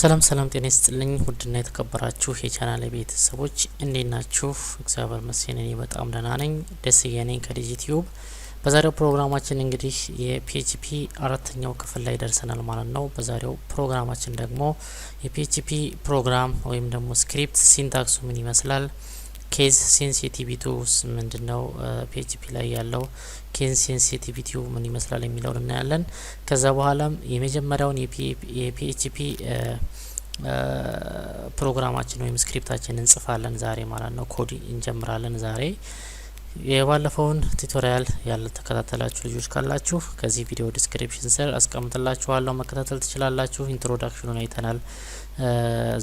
ሰላም ጤና ይስጥልኝ ውድና የተከበራችሁ የቻናሌ ቤተሰቦች እንዴት ናችሁ? እግዚአብሔር ይመስገን እኔ በጣም ደህና ነኝ። ደስዬ ነኝ ከዲጂቲዩብ። በዛሬው ፕሮግራማችን እንግዲህ የፒኤችፒ አራተኛው ክፍል ላይ ደርሰናል ማለት ነው። በዛሬው ፕሮግራማችን ደግሞ የፒኤችፒ ፕሮግራም ወይም ደግሞ ስክሪፕት ሲንታክሱ ምን ይመስላል፣ ኬዝ ሴንሲቲቪቲውስ ምንድነው፣ ፒኤችፒ ላይ ያለው ኬዝ ሴንሲቲቪቲው ምን ይመስላል የሚለውን እናያለን። ከዛ በኋላም የመጀመሪያውን የፒኤችፒ ፕሮግራማችን ወይም ስክሪፕታችን እንጽፋለን ዛሬ ማለት ነው። ኮድ እንጀምራለን ዛሬ። የባለፈውን ቱቶሪያል ያልተከታተላችሁ ልጆች ካላችሁ ከዚህ ቪዲዮ ዲስክሪፕሽን ስር አስቀምጥላችኋለሁ፣ መከታተል ትችላላችሁ። ኢንትሮዳክሽኑን አይተናል።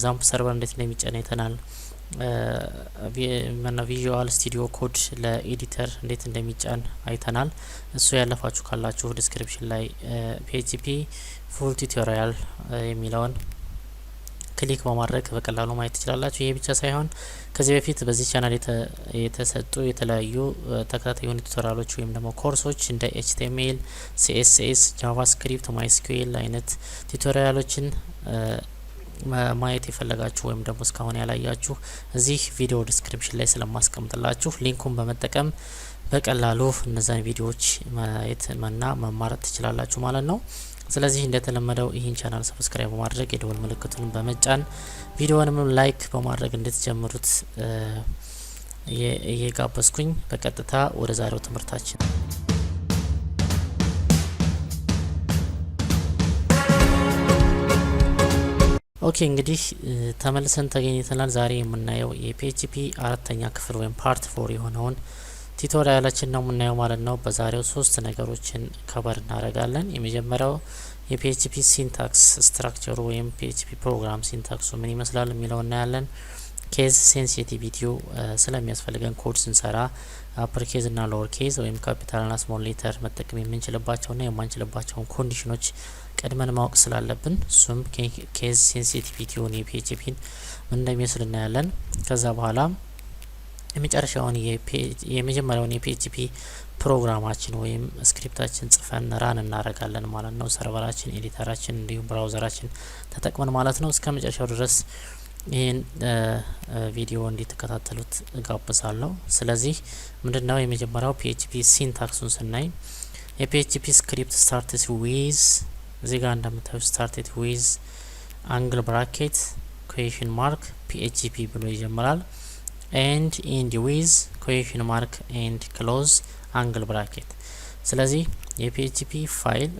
ዛምፕ ሰርቨር እንዴት እንደሚጫን አይተናል። ቪዥዋል ስቱዲዮ ኮድ ለኤዲተር እንዴት እንደሚጫን አይተናል። እሱ ያለፋችሁ ካላችሁ ዲስክሪፕሽን ላይ ፒኤችፒ ፉል ቱቶሪያል የሚለውን ክሊክ በማድረግ በቀላሉ ማየት ትችላላችሁ። ይሄ ብቻ ሳይሆን ከዚህ በፊት በዚህ ቻናል የተሰጡ የተለያዩ ተከታታይ የሆኑ ቱቶሪያሎች ወይም ደግሞ ኮርሶች እንደ ኤችቲኤምኤል፣ ሲኤስኤስ፣ ጃቫስክሪፕት፣ ማይስኩኤል አይነት ቱቶሪያሎችን ማየት የፈለጋችሁ ወይም ደግሞ እስካሁን ያላያችሁ እዚህ ቪዲዮ ዲስክሪፕሽን ላይ ስለማስቀምጥላችሁ ሊንኩን በመጠቀም በቀላሉ እነዛን ቪዲዮዎች ማየት እና መማር ትችላላችሁ ማለት ነው። ስለዚህ እንደተለመደው ይህን ቻናል ሰብስክራይብ በማድረግ የደወል ምልክቱን በመጫን ቪዲዮውንም ላይክ በማድረግ እንድትጀምሩት እየጋበዝኩኝ በቀጥታ ወደ ዛሬው ትምህርታችን ኦኬ እንግዲህ ተመልሰን ተገኝተናል። ዛሬ የምናየው የፒኤችፒ አራተኛ ክፍል ወይም ፓርት 4 የሆነውን ቱቶሪያላችን ነው የምናየው ማለት ነው። በዛሬው 3 ነገሮችን ከበር እናደርጋለን። የመጀመሪያው የፒኤችፒ ሲንታክስ ስትራክቸሩ ወይም ፒኤችፒ ፕሮግራም ሲንታክሱ ምን ይመስላል የሚለው እናያለን። ኬዝ ሴንሲቲቪቲው ስለሚያስፈልገን ኮድ ስንሰራ አፐር ኬዝ እና ሎወር ኬዝ ወይም ካፒታል እና ስሞል ሌተር መጠቀም የምንችልባቸውና የማንችልባቸውን ኮንዲሽኖች ቀድመን ማወቅ ስላለብን እሱም ኬዝ ሴንሲቲቪቲውን የፒኤችፒን ምን እንደሚመስል እናያለን። ከዛ በኋላ የመጀመሪያውን የፒኤችፒ ፕሮግራማችን ወይም ስክሪፕታችን ጽፈን ራን እናደርጋለን ማለት ነው። ሰርቨራችን፣ ኤዲተራችን እንዲሁም ብራውዘራችን ተጠቅመን ማለት ነው። እስከ መጨረሻው ድረስ ይህን ቪዲዮ እንዲተከታተሉት እጋብዛለሁ። ስለዚህ ምንድነው የመጀመሪያው ፒኤችፒ ሲንታክሱን ስናይ የፒኤችፒ ስክሪፕት ስታርትስ ዊዝ እዚህ ጋር እንደምታዩት ስታርትድ ዊዝ አንግል ብራኬት ኩዌሽን ማርክ ፒኤችፒ ብሎ ይጀምራል። ኤንድ ኢንድ ዊዝ ኩዌሽን ማርክ ኤንድ ክሎዝ አንግል ብራኬት። ስለዚህ የፒኤችፒ ፋይል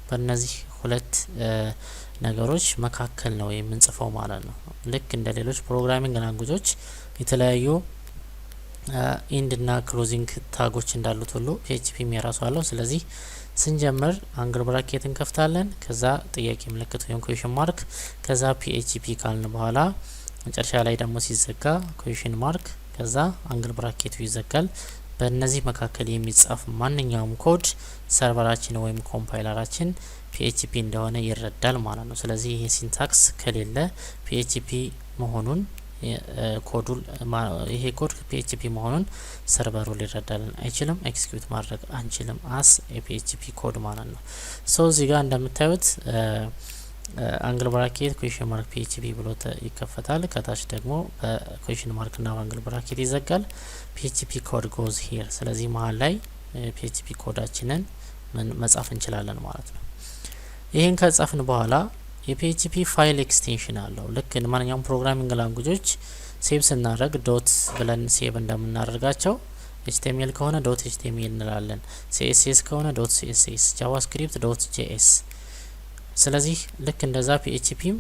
በእነዚህ ሁለት ነገሮች መካከል ነው የምንጽፈው ማለት ነው። ልክ እንደ ሌሎች ፕሮግራሚንግ ላንጉጆች የተለያዩ ኢንድ እና ክሎዚንግ ታጎች እንዳሉት ሁሉ ፒኤችፒም የራሱ አለው። ስለዚህ ስንጀምር አንግል ብራኬት እንከፍታለን። ከዛ ጥያቄ ምልክት ወይም ኩዌሽን ማርክ፣ ከዛ ፒኤችፒ ካልን በኋላ መጨረሻ ላይ ደግሞ ሲዘጋ ኩዌሽን ማርክ፣ ከዛ አንግል ብራኬቱ ይዘጋል። በእነዚህ መካከል የሚጻፍ ማንኛውም ኮድ ሰርቨራችን ወይም ኮምፓይለራችን ፒኤችፒ እንደሆነ ይረዳል ማለት ነው። ስለዚህ ይሄ ሲንታክስ ከሌለ ፒኤችፒ መሆኑን ይሄ ኮድ ፒኤችፒ መሆኑን ሰርቨሩ ሊረዳልን አይችልም። ኤክስኪዩት ማድረግ አንችልም አስ የፒኤችፒ ኮድ ማለት ነው። ሶ እዚህ ጋር እንደምታዩት አንግል ብራኬት ኩዌሽን ማርክ ፒኤችፒ ብሎ ይከፈታል። ከታች ደግሞ በኩዌሽን ማርክ እና አንግል ብራኬት ይዘጋል። ፒኤችፒ ኮድ ጎዝ ሂር። ስለዚህ መሀል ላይ ፒኤችፒ ኮዳችንን መጻፍ እንችላለን ማለት ነው። ይህን ከጻፍን በኋላ የፒኤችፒ ፋይል ኤክስቴንሽን አለው። ልክ ማንኛውም ፕሮግራሚንግ ላንጉጆች ሴቭ ስናደርግ ዶት ብለን ሴቭ እንደምናደርጋቸው ኤችቲኤምኤል ከሆነ ዶት ኤችቲኤምኤል እንላለን፣ ሲኤስኤስ ከሆነ ዶት ሲኤስኤስ፣ ጃቫስክሪፕት ዶት ጄኤስ። ስለዚህ ልክ እንደዛ ፒኤችፒም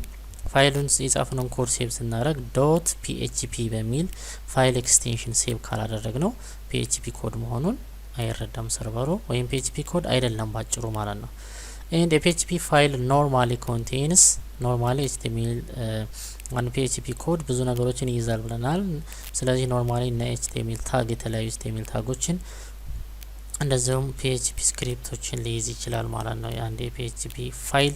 ፋይሉን የጻፍነውን ኮድ ሴቭ ስናደርግ ዶት ፒኤችፒ በሚል ፋይል ኤክስቴንሽን ሴቭ ካላደረግ ነው ፒኤችፒ ኮድ መሆኑን አይረዳም ሰርቨሩ፣ ወይም ፒኤችፒ ኮድ አይደለም ባጭሩ ማለት ነው። and a PHP file normally contains HTML and PHP ኮድ ብዙ ነገሮችን ይይዛል ብለናል። ስለዚህ ኖርማሊ እና HTML ታግ የተለያዩ HTML ታጎችን እንደዚሁም PHP ስክሪፕቶችን ሊይዝ ይችላል ማለት ነው። አንድ የPHP ፋይል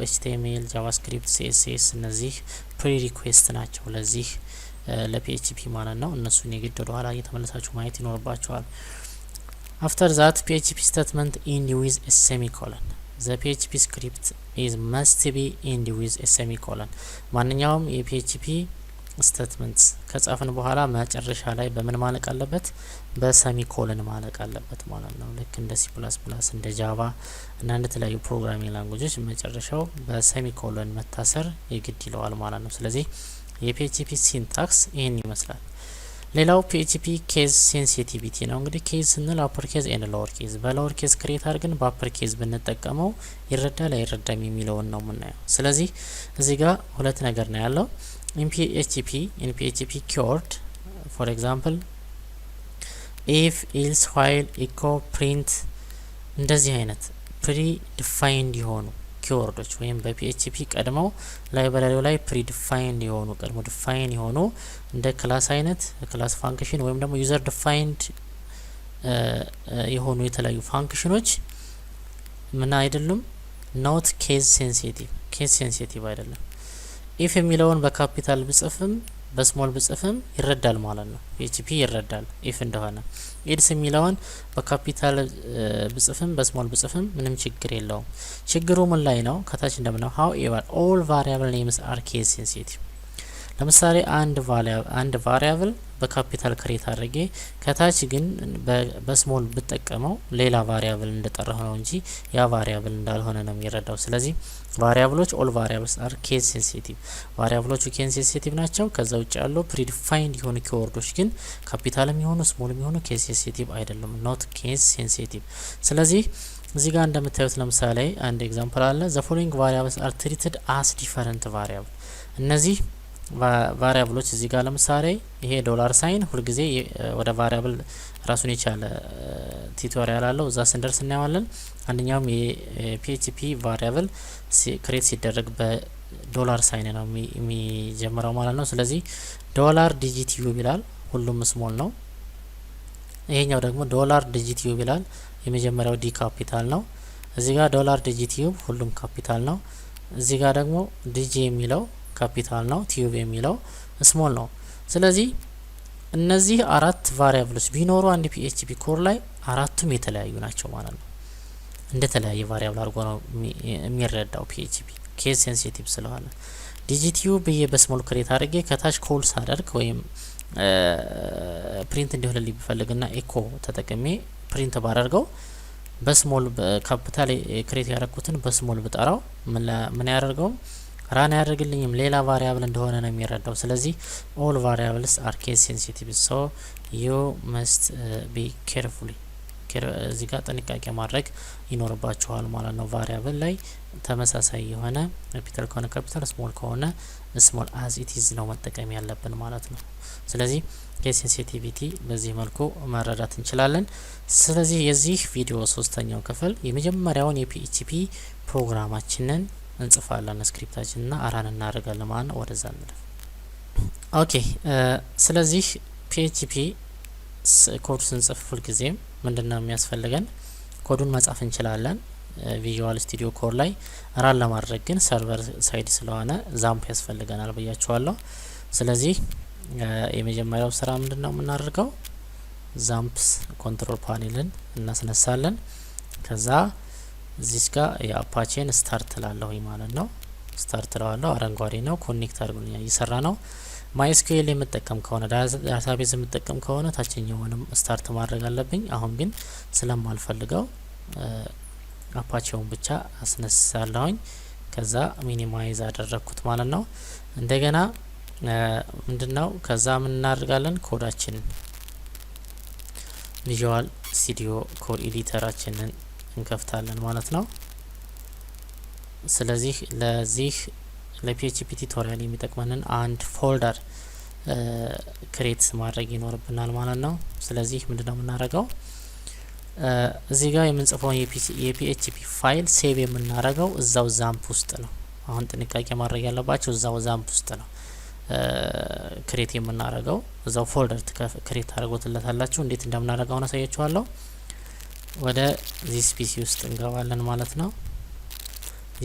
HTML፣ ጃቫስክሪፕት፣ CSS እነዚህ ፕሪ ሪኩዌስት ናቸው ለዚህ ለPHP ማለት ነው። እነሱን የግድ ወደ ኋላ እየተመለሳችሁ ማየት ይኖርባችኋል። after that PHP statement end with a semicolon. The PHP script is must be end with a semicolon ማንኛውም የፒኤችፒ ስቴትመንትስ ከጻፍን በኋላ መጨረሻ ላይ በምን ማለቅ አለበት በሰሚኮለን ማለቅ አለበት ማለት ነው ልክ እንደ C++ እንደ ጃቫ እና እንደ ተለያዩ ፕሮግራሚንግ ላንጉጆች መጨረሻው በሰሚኮለን መታሰር የግድ ይለዋል ማለት ነው ስለዚህ የፒኤችፒ ሲንታክስ ይሄን ይመስላል ሌላው PHP ኬዝ ሴንሲቲቪቲ ነው እንግዲህ ኬዝ ስንል አፐር ኬዝ ኤንድ ሎወር ኬዝ በሎወር ኬዝ ክሬት አድርገን በአፐር ኬዝ ብንጠቀመው ይረዳል አይረዳም የሚለውን ነው የምናየው ስለዚህ እዚህ ጋር ሁለት ነገር ነው ያለው in PHP keyword for example if else while echo print እንደዚህ አይነት predefined የሆኑ ኪወርዶች ወይም በፒኤችፒ ቀድመው ላይብራሪው ላይ ፕሪዲፋይንድ የሆኑ ቀድሞ ዲፋይን የሆኑ እንደ ክላስ አይነት ክላስ ፋንክሽን ወይም ደግሞ ዩዘር ዲፋይንድ የሆኑ የተለያዩ ፋንክሽኖች ምን አይደሉም ኖት ኬዝ ሴንሲቲቭ አይደለም ኢፍ የሚለውን በካፒታል ብጽፍም በስሞል ብጽፍም ይረዳል ማለት ነው PHP ይረዳል ኢፍ እንደሆነ ኤልስ የሚለውን በካፒታል ብጽፍም በስሞል ብጽፍም ምንም ችግር የለውም ችግሩ ምን ላይ ነው ከታች እንደምናው however all variable names are case sensitive ለምሳሌ አንድ ቫሪያብል በካፒታል ክሬት አድርጌ ከታች ግን በስሞል ብጠቀመው ሌላ ቫሪያብል እንደጠራሁ ነው እንጂ ያ ቫሪያብል እንዳልሆነ ነው የሚረዳው ስለዚህ ቫሪያብሎች ኦል ቫሪያብልስ አር ኬዝ ሴንሲቲቭ ቫሪያብሎቹ ኬዝ ሴንሲቲቭ ናቸው ከዛ ውጭ ያለው ፕሪዲፋይንድ የሆኑ ኪወርዶች ግን ካፒታልም የሆኑ ስሞልም የሆኑ ኬዝ ሴንሲቲቭ አይደሉም ኖት ኬዝ ሴንሲቲቭ ስለዚህ እዚህ ጋር እንደምታዩት ለምሳሌ አንድ ኤግዛምፕል አለ the following variables are treated as different variable እነዚህ ቫሪያብሎች እዚህ ጋር ለምሳሌ ይሄ ዶላር ሳይን ሁሉ ጊዜ ወደ ቫሪያብል ራሱን የቻለ ቲዩቶሪያል አለው እዛ ስንደርስ እናያለን አንደኛውም የፒኤችፒ ቫሪያብል ክሬት ሲደረግ በዶላር ሳይን ነው የሚጀምረው ማለት ነው ስለዚህ ዶላር ዲጂት ዩ ይላል ሁሉም ስሞል ነው ይሄኛው ደግሞ ዶላር ዲጂት ዩ ይላል የመጀመሪያው ዲ ካፒታል ነው እዚህ ጋር ዶላር ዲጂት ዩ ሁሉም ካፒታል ነው እዚህ ጋር ደግሞ ዲጂ የሚለው ካፒታል ነው ቲዩብ የሚለው ስሞል ነው ስለዚህ እነዚህ አራት ቫሪያብሎች ቢኖሩ አንድ PHP ኮር ላይ አራቱም የተለያዩ ናቸው ማለት ነው እንደተለያየ ቫሪያብል አድርጎ ነው የሚረዳው PHP ኬዝ ሴንሲቲቭ ስለሆነ ዲጂቲዩ ብዬ በስሞል ክሬት አድርጌ ከታች ኮል ሳደርግ ወይም ፕሪንት እንዲሆንልኝ ቢፈልግና ኤኮ ተጠቅሜ ፕሪንት ባደርገው በስሞል ካፒታል ክሬት ያደረኩትን በስሞል ብጠራው ምን ያደርገው ራን ያደርግልኝም ሌላ ቫሪያብል እንደሆነ ነው የሚረዳው ስለዚህ all variables are case sensitive so you must be carefully እዚህ ጋር ጥንቃቄ ማድረግ ይኖርባችኋል ማለት ነው ቫሪያብል ላይ ተመሳሳይ የሆነ ካፒታል ከሆነ ካፒታል ስሞል ከሆነ ስሞል as it is ነው መጠቀም ያለብን ማለት ነው ስለዚህ ኬዝ ሴንሲቲቪቲ በዚህ መልኩ መረዳት እንችላለን ስለዚህ የዚህ ቪዲዮ ሶስተኛው ክፍል የመጀመሪያውን የፒኤችፒ ፕሮግራማችንን እንጽፋለን ስክሪፕታችንና አራን እናደርጋለን ማለት ነው ወደዛ እንለፍ ኦኬ ስለዚህ PHP ኮድ ስንጽፍ ሁሉ ጊዜ ምንድነው የሚያስፈልገን ኮዱን መጻፍ እንችላለን ቪዥዋል ስቱዲዮ ኮድ ላይ ራን ለማድረግ ግን ሰርቨር ሳይድ ስለሆነ ዛምፕ ያስፈልገናል ብያችኋለሁ ስለዚህ የመጀመሪያው ስራ ምንድነው የምናደርገው ዛምፕስ ኮንትሮል ፓኔልን እናስነሳለን ከዛ እዚህ ጋር የአፓቼን ስታርት ላለሁኝ ማለት ነው ስታርት ላለው አረንጓዴ ነው ኮኔክት አድርጎልኛ እየሰራ ነው ማይስኩኤል የምጠቀም ከሆነ ዳታቤዝ የምጠቀም ከሆነ ታችኛውንም ስታርት ማድረግ አለብኝ አሁን ግን ስለማልፈልገው አፓቼውን ብቻ አስነሳለሁኝ ከዛ ሚኒማይዝ አደረኩት ማለት ነው እንደገና ምንድነው ከዛ ምን እናደርጋለን ኮዳችን ቪዥዋል ስቱዲዮ ኮድ ኤዲተራችንን እንከፍታለን ማለት ነው ስለዚህ ለዚህ ለፒኤችፒ ቱቶሪያል የሚጠቅመንን አንድ ፎልደር ክሬት ማድረግ ይኖርብናል ማለት ነው ስለዚህ ምንድነው የምናደርገው እዚህ ጋር የምንጽፈው የፒኤችፒ ፋይል ሴቭ የምናደርገው እዛው ዛምፕ ውስጥ ነው አሁን ጥንቃቄ ማድረግ ያለባችሁ እዛው ዛምፕ ውስጥ ነው ክሬት የምናደርገው እዛው ፎልደር ክሬት አድርጎትላታላችሁ እንዴት እንደምናደርገው ነው አሳያችኋለሁ ወደ ዚስ ፒሲ ውስጥ እንገባለን ማለት ነው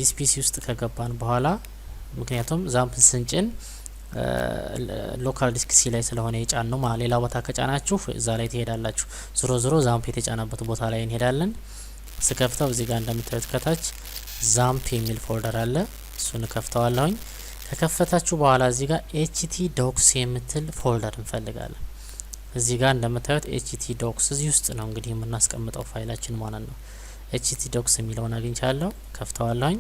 ዚስ ፒሲ ውስጥ ከገባን በኋላ ምክንያቱም ዛምፕ ስንጭን ሎካል ዲስክ ሲ ላይ ስለሆነ የጫን ነው ሌላ ቦታ ከጫናችሁ እዛ ላይ ትሄዳላችሁ ዞሮ ዛምፕ የተጫናበት ቦታ ላይ እንሄዳለን ስከፍተው እዚህ ጋር እንደምታዩት ከታች ዛምፕ የሚል ፎልደር አለ። እሱን ከፍተዋለሁኝ። ከከፈታችሁ በኋላ እዚህ ጋር ኤችቲ ዶክስ የምትል ፎልደር እንፈልጋለን። እዚህ ጋር እንደምታዩት ኤችቲ ዶክስ እዚህ ውስጥ ነው እንግዲህ የምናስቀምጠው ፋይላችን ማለት ነው። ኤችቲ ዶክስ የሚለውን አግኝቻለሁ። ከፍተዋለሁኝ።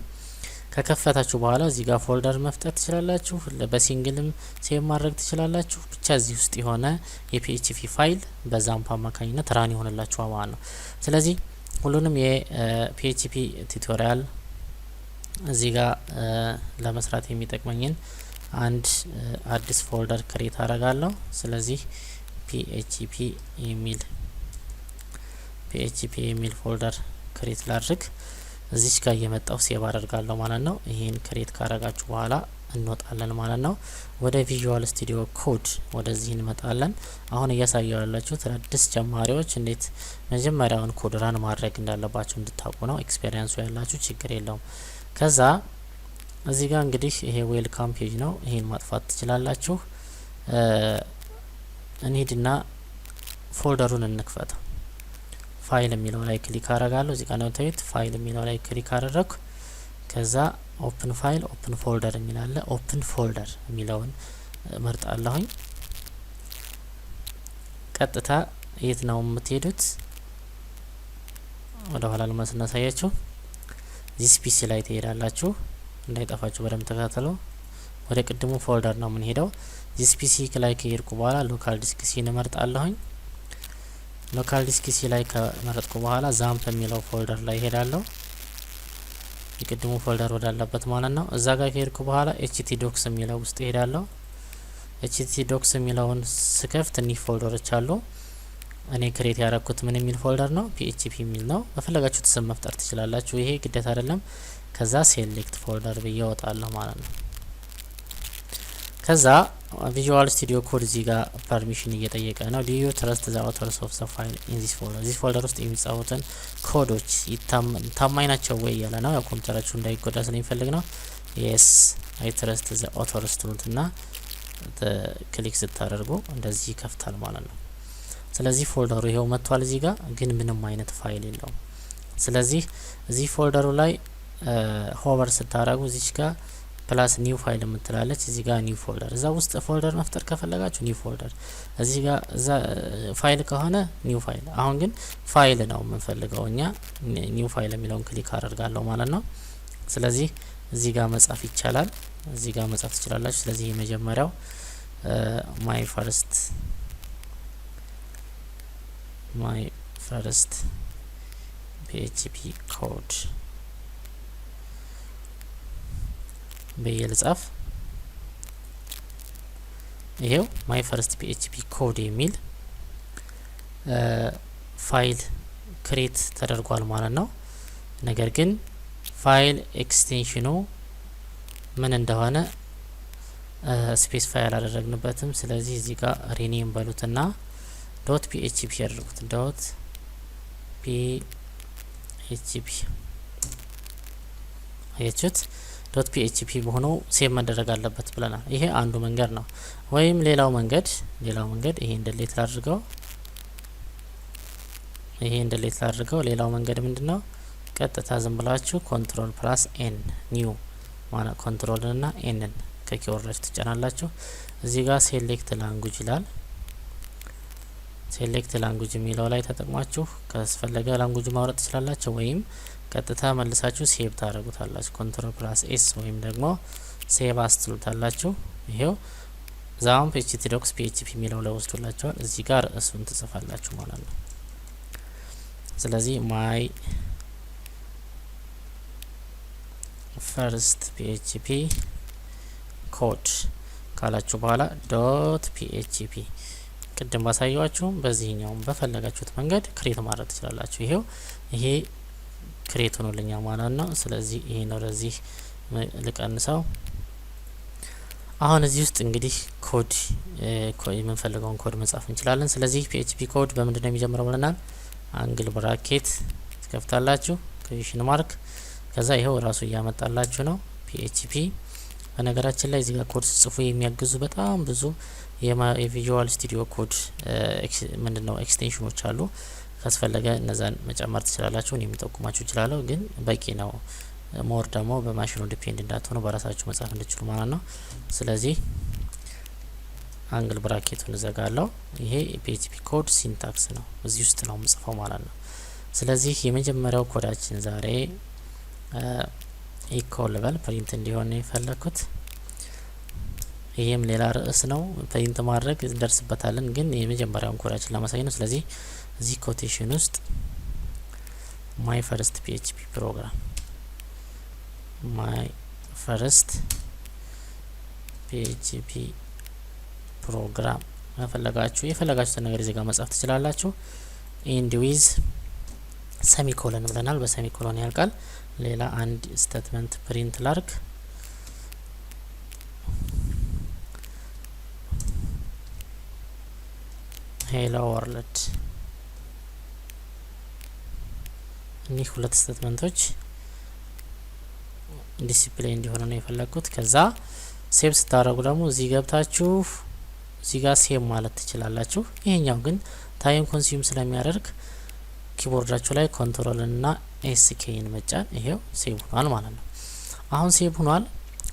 ከከፈታችሁ በኋላ እዚህ ጋር ፎልደር መፍጠር ትችላላችሁ። በሲንግልም ሴቭ ማድረግ ትችላላችሁ። ብቻ እዚህ ውስጥ የሆነ የፒኤችፒ ፋይል በዛምፕ አማካኝነት ራን ይሆንላችኋል ማለት ነው። ስለዚህ ሁሉንም የፒኤችፒ ቱቶሪያል እዚህ ጋር ለመስራት የሚጠቅመኝን አንድ አዲስ ፎልደር ክሬት አደርጋለሁ። ስለዚህ ፒኤችፒ የሚል ፎልደር ክሬት ላድርግ። እዚች ጋር እየመጣው ሴቭ አደርጋለሁ ማለት ነው። ይሄን ክሬት ካረጋችሁ በኋላ እንወጣለን ማለት ነው። ወደ ቪዥዋል ስቱዲዮ ኮድ ወደዚህ እንመጣለን። አሁን እያሳየው ያላችሁት አዲስ ጀማሪዎች እንዴት መጀመሪያውን ኮድ ራን ማድረግ እንዳለባቸው እንድታውቁ ነው። ኤክስፔሪየንሱ ያላችሁ ችግር የለውም። ከዛ እዚህ ጋር እንግዲህ ይሄ ዌልካም ፔጅ ነው። ይሄን ማጥፋት ትችላላችሁ። እንሂድና ፎልደሩን እንክፈተው። ፋይል የሚለው ላይ ክሊክ አረጋለሁ። እዚህ ጋር ነው ታዩት። ፋይል የሚለው ላይ ክሊክ አደረኩ። ከዛ ኦፕን ፋይል ኦፕን ፎልደር የሚል አለ። ኦፕን ፎልደር የሚለውን መርጣለሁኝ። ቀጥታ የት ነው የምትሄዱት? ወደ ኋላ ለማስናሳያችሁ ዚስ ፒሲ ላይ ትሄዳላችሁ። እንዳይጠፋችሁ በደንብ ተከታተሉ። ወደ ቅድሙ ፎልደር ነው የምንሄደው። ዚስ ፒሲ ላይ ከሄድኩ በኋላ ሎካል ዲስክ ሲን እመርጣለሁኝ። ሎካል ዲስክ ሲ ላይ ከመረጥኩ በኋላ ዛምፕ የሚለው ፎልደር ላይ ሄዳለሁ። የቅድሙ ፎልደር ወዳለበት ማለት ነው። እዛ ጋር ከሄድኩ በኋላ ኤችቲ ዶክስ የሚለው ውስጥ ሄዳለሁ። ኤችቲ ዶክስ የሚለውን ስከፍት እኒህ ፎልደሮች አሉ። እኔ ክሬት ያደረኩት ምን የሚል ፎልደር ነው? ፒኤችፒ የሚል ነው። በፈለጋችሁት ስም መፍጠር ትችላላችሁ። ይሄ ግዴታ አይደለም። ከዛ ሴሌክት ፎልደር ብዬ እወጣለሁ ማለት ነው። ከዛ ቪዥዋል ስቱዲዮ ኮድ እዚህ ጋር ፐርሚሽን እየጠየቀ ነው። ዱ ዩ ትረስት ዘ አውተርስ ኦፍ ዘ ፋይል ኢን ዚስ ፎልደር፣ ዚስ ፎልደር ውስጥ የሚጻፉትን ኮዶች ታማኝ ናቸው ወይ ያለ ነው። ያው ኮምፒውተራችሁ እንዳይጎዳ ስለሚፈልግ ነው። የስ አይ ትረስት ዘ አውተርስ ትሉትና ክሊክ ስታደርጉ እንደዚህ ይከፍታል ማለት ነው። ስለዚህ ፎልደሩ ይሄው መጥቷል። እዚህ ጋር ግን ምንም አይነት ፋይል የለውም። ስለዚህ እዚህ ፎልደሩ ላይ ሆቨር ስታደርጉ እዚች ጋር ፕላስ ኒው ፋይል የምትላለች እዚህ ጋር ኒው ፎልደር፣ እዛ ውስጥ ፎልደር መፍጠር ከፈለጋችሁ ኒው ፎልደር፣ እዚህ ጋር እዛ ፋይል ከሆነ ኒው ፋይል። አሁን ግን ፋይል ነው የምንፈልገው እኛ። ኒው ፋይል የሚለውን ክሊክ አደርጋለሁ ማለት ነው። ስለዚህ እዚህ ጋር መጻፍ ይቻላል። እዚህ ጋር መጻፍ ትችላላችሁ። ስለዚህ የመጀመሪያው ማይ ፈርስት ፒኤችፒ ኮድ በየልጻፍ ይሄው ማይ ፈርስት ፒኤችፒ ኮድ የሚል ፋይል ክሬት ተደርጓል ማለት ነው። ነገር ግን ፋይል ኤክስቴንሽኑ ምን እንደሆነ ስፔሲፋይ አላደረግንበትም። ስለዚህ እዚህ ጋር ሪኔም በሉትና ዶት ፒኤችፒ ያደርጉት። ዶት ፒኤችፒ አያችሁት? ዶት ፒኤችፒ በሆነው ሴቭ መደረግ አለበት ብለናል። ይሄ አንዱ መንገድ ነው። ወይም ሌላው መንገድ ይሄ እንደሌት ላድርገው። ሌላው መንገድ ምንድነው? ቀጥታ ዝም ብላችሁ ኮንትሮል ፕላስ ኤን ኒው ማለት ኮንትሮልን እና ኤንን ከኪወርድ ትጫናላችሁ። እዚህ ጋር ሴሌክት ላንጉጅ ይላል። ሴሌክት ላንጉጅ የሚለው ላይ ተጠቅማችሁ ካስፈለገ ላንጉጅ ማውረድ ትችላላችሁ ወይም ቀጥታ መልሳችሁ ሴቭ ታደርጉታላችሁ። ኮንትሮል ፕላስ ኤስ ወይም ደግሞ ሴቭ አስትሉታላችሁ። ይሄው ዛምፕ ኤችቲ ዶክስ ፒኤችፒ የሚለው ላይ ወስዱላችኋል። እዚህ ጋር እሱን ትጽፋላችሁ ማለት ነው። ስለዚህ ማይ ፈርስት ፒኤችፒ ኮድ ካላችሁ በኋላ ዶት ፒኤችፒ ቅድም ባሳያችሁ በዚህኛውም በፈለጋችሁት መንገድ ክሬት ማድረግ ትችላላችሁ። ይሄ ክሬት ሆኖልኛ ማለት ነው። ስለዚህ ይሄን ወደዚህ ልቀንሰው። አሁን እዚህ ውስጥ እንግዲህ ኮድ የምንፈልገውን ኮድ መጻፍ እንችላለን። ስለዚህ ፒኤችፒ ኮድ በምንድነው የሚጀምረው ብለናል? አንግል ብራኬት ትከፍታላችሁ፣ ኩዌሽን ማርክ፣ ከዛ ይሄው ራሱ እያመጣላችሁ ነው ፒኤችፒ። በነገራችን ላይ እዚህ ጋር ኮድ ጽፉ የሚያግዙ በጣም ብዙ የቪዥዋል ስቱዲዮ ኮድ ምንድነው ኤክስቴንሽኖች አሉ። ካስፈለገ እነዛን መጨመር ትችላላችሁ። እኔ የሚጠቁማችሁ ይችላልው ግን በቂ ነው። ሞር ደግሞ በማሽኑ ዲፔንድ እንዳትሆኑ በራሳችሁ መጻፍ እንድትችሉ ማለት ነው። ስለዚህ አንግል ብራኬቱን እዘጋለሁ። ይሄ PHP ኮድ ሲንታክስ ነው፣ እዚህ ውስጥ ነው የምጽፈው ማለት ነው። ስለዚህ የመጀመሪያው ኮዳችን ዛሬ ኢኮ ልበል ፕሪንት እንዲሆን ነው የፈለኩት። ይሄም ሌላ ርዕስ ነው፣ ፕሪንት ማድረግ እንደርስበታለን፣ ግን የመጀመሪያውን ኮዳችን ለማሳየት ነው። ስለዚህ እዚህ ኮቴሽን ውስጥ ማይ ፈርስት PHP ፕሮግራም ማይ ፈርስት PHP ፕሮግራም የፈለጋችሁትን ነገር እዚህ ጋር መጻፍ ትችላላችሁ። ኤንድ ዊዝ ሰሚኮሎን ብለናል። በሰሚኮሎን ያልቃል። ሌላ አንድ ስቴትመንት ፕሪንት ላርግ። ሄሎ ወርልድ። እኒህ ሁለት ስቴትመንቶች ዲሲፕሊን እንዲሆኑ ነው የፈለኩት። ከዛ ሴቭ ስታደርጉ ደግሞ እዚህ ገብታችሁ እዚህ ጋር ሴቭ ማለት ትችላላችሁ። ይሄኛው ግን ታይም ኮንሱም ስለሚያደርግ ኪቦርዳችሁ ላይ ኮንትሮል እና ኤስኬን መጫን። ይሄው ሴቭ ሆኗል ማለት ነው። አሁን ሴቭ ሆኗል።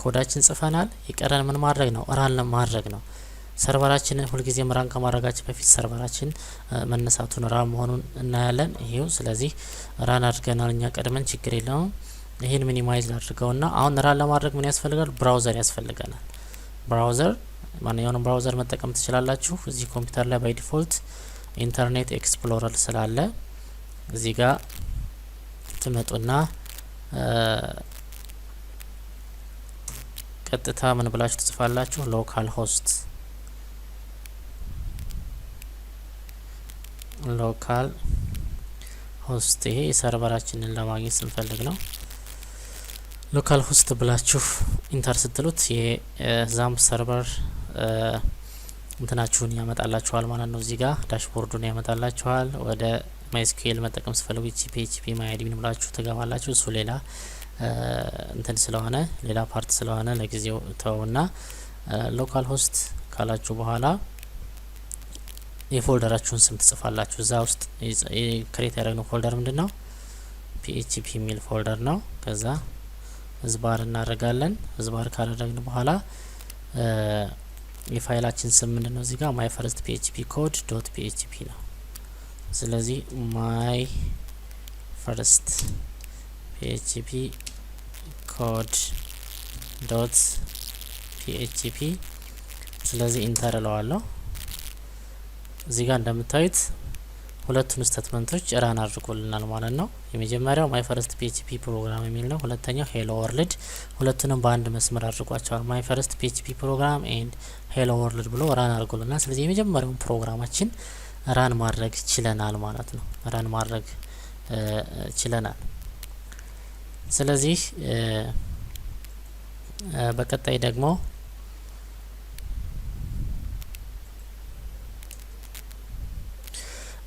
ኮዳችን ጽፈናል። የቀረን ምን ማድረግ ነው? ራን ማድረግ ነው። ሰርቨራችንን ሁልጊዜም ራን ከማድረጋችን በፊት ሰርቨራችን መነሳቱን ራን መሆኑን እናያለን። ይሄው ስለዚህ ራን አድርገናል እኛ ቀድመን፣ ችግር የለውም። ይሄን ሚኒማይዝ አድርገውና አሁን ራን ለማድረግ ምን ያስፈልጋል? ብራውዘር ያስፈልገናል። ብራውዘር ማንኛውንም ብራውዘር መጠቀም ትችላላችሁ። እዚህ ኮምፒውተር ላይ ባይ ዲፎልት ኢንተርኔት ኤክስፕሎረር ስላለ እዚህ ጋር ትመጡና ቀጥታ ምን ብላችሁ ትጽፋላችሁ? ሎካል ሆስት ይሄ ሰርቨራችንን ለማግኘት ስንፈልግ ነው። ሎካል ሆስት ብላችሁ ኢንተር ስትሉት የዛምፕ ሰርቨር እንትናችሁን ያመጣላችኋል ማለት ነው። እዚህ ጋር ዳሽቦርዱን ያመጣላችኋል። ወደ ማይስኩኤል መጠቀም ስፈልጉ PHP ማይአድሚን ብላችሁ ትገባላችሁ። እሱ ሌላ እንትን ስለሆነ ሌላ ፓርት ስለሆነ ለጊዜው ተውና ሎካል ሆስት ካላችሁ በኋላ የፎልደራችሁን ስም ትጽፋላችሁ። እዛ ውስጥ ክሬት ያደረግነው ፎልደር ምንድነው? PHP የሚል ፎልደር ነው። ከዛ ዝባር እናደርጋለን። ዝባር ካደረግን በኋላ የፋይላችን ስም ምንድነው? እዚህ ጋር ማይ ፈርስት PHP ኮድ ዶት PHP ነው። ስለዚህ ማይ ፈርስት PHP ኮድ ዶት PHP ስለዚህ ኢንተር እለዋለሁ። እዚህ ጋር እንደምታዩት ሁለቱን ስቴትመንቶች ራን አድርጎልናል ማለት ነው። የመጀመሪያው ማይ ፈርስት PHP ፕሮግራም የሚል ነው። ሁለተኛው ሄሎ ወርልድ። ሁለቱንም በአንድ መስመር አድርጓቸዋል። ማይ ፈርስት PHP ፕሮግራም ኤንድ ሄሎ ወርልድ ብሎ ራን አድርጎልናል። ስለዚህ የመጀመሪያውን ፕሮግራማችን ራን ማድረግ ችለናል ማለት ነው። ራን ማድረግ ችለናል። ስለዚህ በቀጣይ ደግሞ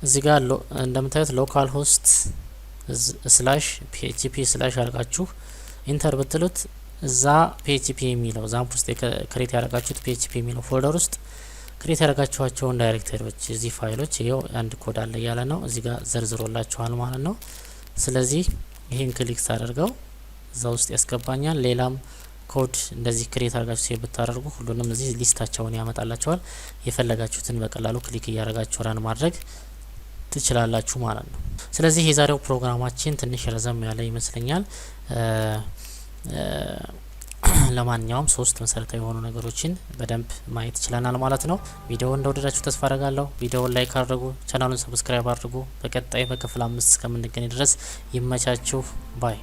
እዚህ ጋር እንደምታዩት ሎካል ሆስት /php/ አድርጋችሁ ኢንተር ብትሉት እዛ PHP የሚለው ዛምፕ ውስጥ ክሬት ያደረጋችሁት PHP የሚለው ፎልደር ውስጥ ክሬት ያደረጋችኋቸውን ዳይሬክተሪዎች እዚህ ፋይሎች ይሄው አንድ ኮድ አለ እያለ ነው። እዚህ ጋር ዘርዝሮላችኋል ማለት ነው። ስለዚህ ይሄን ክሊክ ሳደርገው እዛ ውስጥ ያስገባኛል። ሌላም ኮድ እንደዚህ ክሬት አድርጋችሁ ሴቭ ብታደርጉ ሁሉንም እዚህ ሊስታቸውን ያመጣላችኋል። የፈለጋችሁትን በቀላሉ ክሊክ እያደረጋችሁ ራን ማድረግ ትችላላችሁ ማለት ነው። ስለዚህ የዛሬው ፕሮግራማችን ትንሽ ረዘም ያለ ይመስለኛል። ለማንኛውም 3 መሰረታዊ የሆኑ ነገሮችን በደንብ ማየት ይችላል ማለት ነው። ቪዲዮውን እንደወደዳችሁ ተስፋ አደርጋለሁ። ቪዲዮውን ላይክ አድርጉ፣ ቻናሉን ሰብስክራይብ አድርጉ። በቀጣይ በክፍል 5 እስከምንገናኝ ድረስ ይመቻችሁ ባይ